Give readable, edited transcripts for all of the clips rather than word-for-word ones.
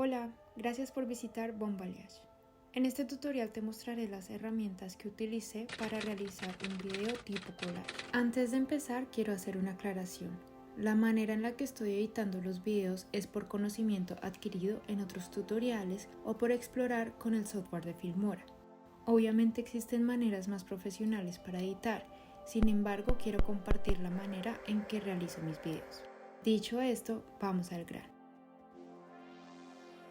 Hola, gracias por visitar Bon Voyage. En este tutorial te mostraré las herramientas que utilicé para realizar un video tipo collage. Antes de empezar quiero hacer una aclaración. La manera en la que estoy editando los videos es por conocimiento adquirido en otros tutoriales o por explorar con el software de Filmora. Obviamente existen maneras más profesionales para editar, sin embargo quiero compartir la manera en que realizo mis videos. Dicho esto, vamos al grano.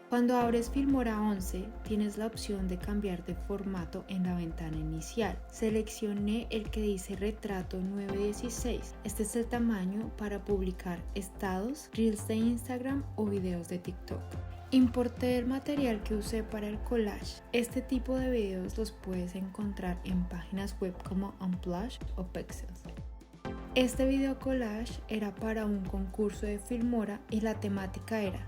Cuando abres Filmora 11, tienes la opción de cambiar de formato en la ventana inicial. Seleccioné el que dice retrato 9:16. Este es el tamaño para publicar estados, reels de Instagram o videos de TikTok. Importé el material que usé para el collage. Este tipo de videos los puedes encontrar en páginas web como Unsplash o Pexels. Este video collage era para un concurso de Filmora y la temática era: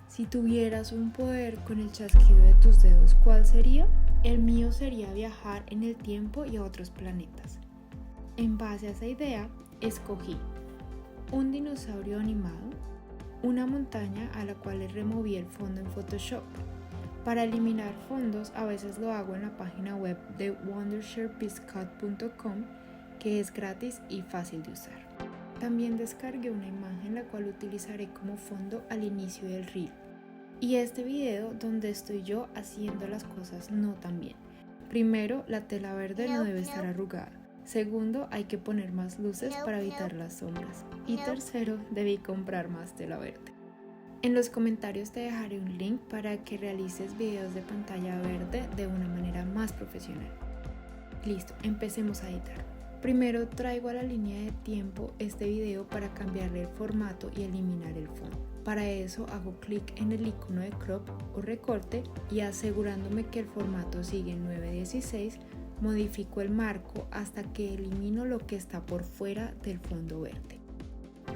si tuvieras un poder con el chasquido de tus dedos, ¿cuál sería? El mío sería viajar en el tiempo y a otros planetas. En base a esa idea, escogí un dinosaurio animado, una montaña a la cual le removí el fondo en Photoshop. Para eliminar fondos, a veces lo hago en la página web de wondersharepiscut.com, que es gratis y fácil de usar. También descargué una imagen la cual utilizaré como fondo al inicio del reel. Y este video donde estoy yo haciendo las cosas no tan bien. Primero, la tela verde no debe estar arrugada. Segundo, hay que poner más luces para evitar las sombras. Y tercero, debí comprar más tela verde. En los comentarios te dejaré un link para que realices videos de pantalla verde de una manera más profesional. Listo, empecemos a editar. Primero traigo a la línea de tiempo este video para cambiarle el formato y eliminar el fondo. Para eso hago clic en el icono de crop o recorte y asegurándome que el formato sigue en 9:16, modifico el marco hasta que elimino lo que está por fuera del fondo verde.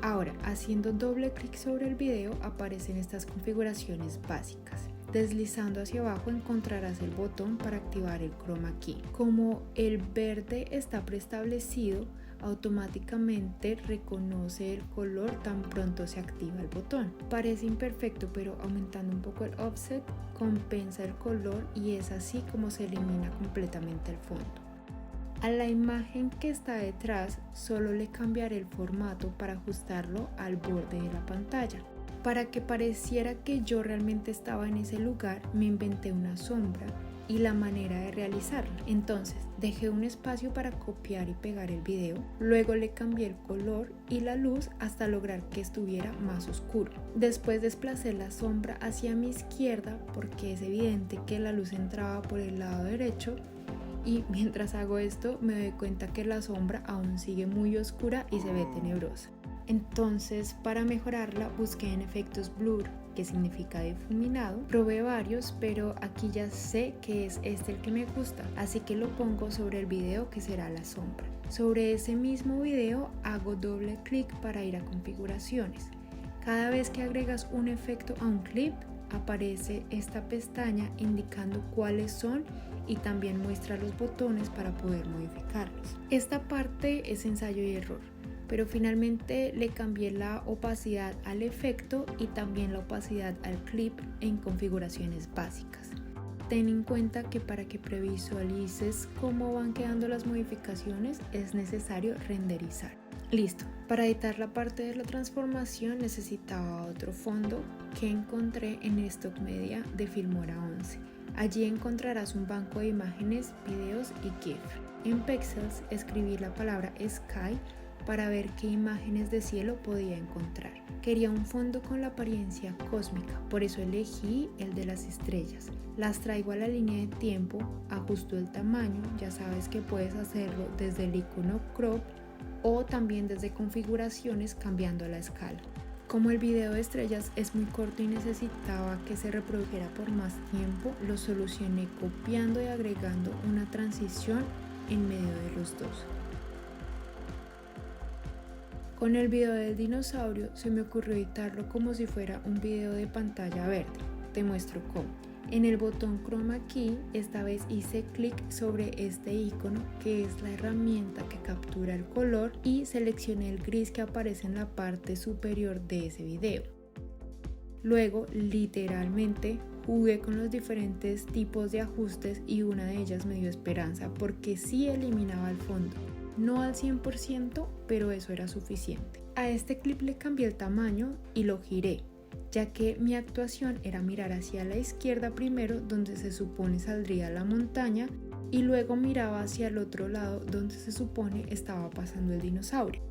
Ahora, haciendo doble clic sobre el video aparecen estas configuraciones básicas. Deslizando hacia abajo encontrarás el botón para activar el chroma key. Como el verde está preestablecido, automáticamente reconoce el color tan pronto se activa el botón. Parece imperfecto, pero aumentando un poco el offset compensa el color y es así como se elimina completamente el fondo. A la imagen que está detrás solo le cambiaré el formato para ajustarlo al borde de la pantalla. Para que pareciera que yo realmente estaba en ese lugar, me inventé una sombra y la manera de realizarla. Entonces, dejé un espacio para copiar y pegar el video, luego le cambié el color y la luz hasta lograr que estuviera más oscuro. Después desplacé la sombra hacia mi izquierda porque es evidente que la luz entraba por el lado derecho. Y mientras hago esto me doy cuenta que la sombra aún sigue muy oscura y se ve tenebrosa. Entonces, para mejorarla busqué en efectos blur, que significa difuminado. Probé varios, pero aquí ya sé que es este el que me gusta, así que lo pongo sobre el video que será la sombra. Sobre ese mismo video hago doble clic para ir a configuraciones. Cada vez que agregas un efecto a un clip, aparece esta pestaña indicando cuáles son y también muestra los botones para poder modificarlos. Esta parte es ensayo y error, pero finalmente le cambié la opacidad al efecto y también la opacidad al clip en configuraciones básicas. Ten en cuenta que para que previsualices cómo van quedando las modificaciones es necesario renderizar. Listo, para editar la parte de la transformación necesitaba otro fondo que encontré en Stock Media de Filmora 11. Allí encontrarás un banco de imágenes, videos y GIF. En Pexels escribí la palabra Sky para ver qué imágenes de cielo podía encontrar. Quería un fondo con la apariencia cósmica, por eso elegí el de las estrellas. Las traigo a la línea de tiempo, ajusto el tamaño, ya sabes que puedes hacerlo desde el icono crop o también desde configuraciones cambiando la escala. Como el video de estrellas es muy corto y necesitaba que se reprodujera por más tiempo, lo solucioné copiando y agregando una transición en medio de los dos. Con el video del dinosaurio se me ocurrió editarlo como si fuera un video de pantalla verde. Te muestro cómo. En el botón Chroma Key, esta vez hice clic sobre este icono que es la herramienta que captura el color y seleccioné el gris que aparece en la parte superior de ese video. Luego, literalmente, jugué con los diferentes tipos de ajustes y una de ellas me dio esperanza porque sí eliminaba el fondo. No al 100%, pero eso era suficiente. A este clip le cambié el tamaño y lo giré, ya que mi actuación era mirar hacia la izquierda primero, donde se supone saldría la montaña, y luego miraba hacia el otro lado, donde se supone estaba pasando el dinosaurio.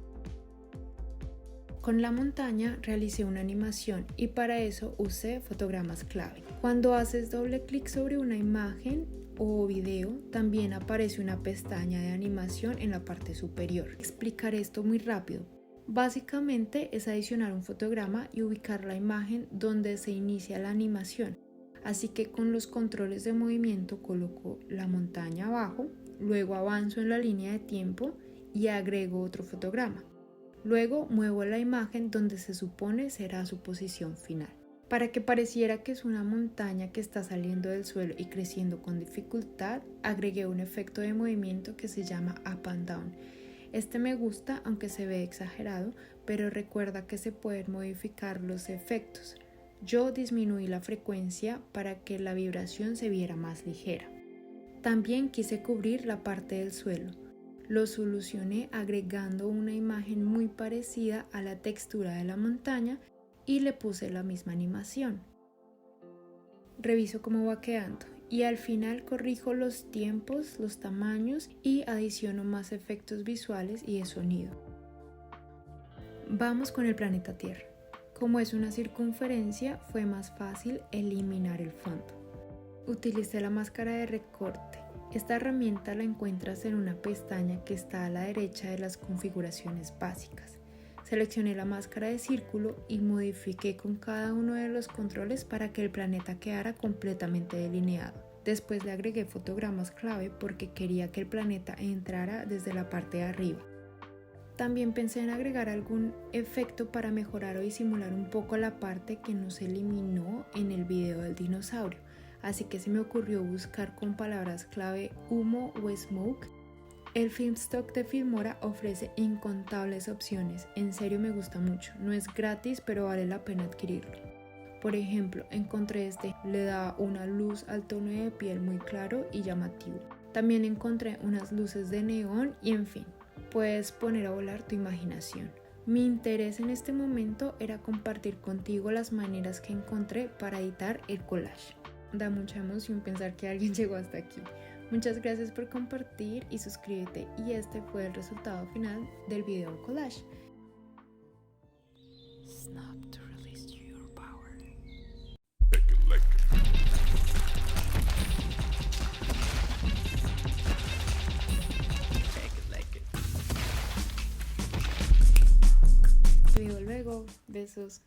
Con la montaña realicé una animación y para eso usé fotogramas clave. Cuando haces doble clic sobre una imagen o video, también aparece una pestaña de animación en la parte superior. Explicaré esto muy rápido. Básicamente es adicionar un fotograma y ubicar la imagen donde se inicia la animación. Así que con los controles de movimiento coloco la montaña abajo, luego avanzo en la línea de tiempo y agrego otro fotograma. Luego muevo la imagen donde se supone será su posición final. Para que pareciera que es una montaña que está saliendo del suelo y creciendo con dificultad, agregué un efecto de movimiento que se llama Up and Down. Este me gusta aunque se ve exagerado, pero recuerda que se pueden modificar los efectos. Yo disminuí la frecuencia para que la vibración se viera más ligera. También quise cubrir la parte del suelo. Lo solucioné agregando una imagen muy parecida a la textura de la montaña y le puse la misma animación. Reviso cómo va quedando y al final corrijo los tiempos, los tamaños y adiciono más efectos visuales y de sonido. Vamos con el planeta Tierra. Como es una circunferencia, fue más fácil eliminar el fondo. Utilicé la máscara de recorte. Esta herramienta la encuentras en una pestaña que está a la derecha de las configuraciones básicas. Seleccioné la máscara de círculo y modifiqué con cada uno de los controles para que el planeta quedara completamente delineado. Después le agregué fotogramas clave porque quería que el planeta entrara desde la parte de arriba. También pensé en agregar algún efecto para mejorar o disimular un poco la parte que no se eliminó en el video del dinosaurio. Así que se me ocurrió buscar con palabras clave humo o smoke. El Filmstock de Filmora ofrece incontables opciones, en serio me gusta mucho, no es gratis pero vale la pena adquirirlo. Por ejemplo, encontré este, le da una luz al tono de piel muy claro y llamativo. También encontré unas luces de neón y en fin, puedes poner a volar tu imaginación. Mi interés en este momento era compartir contigo las maneras que encontré para editar el collage. Da mucha emoción pensar que alguien llegó hasta aquí. Muchas gracias por compartir y suscríbete, y este fue el resultado final del video collage. Snap to release your power. Te veo luego, besos.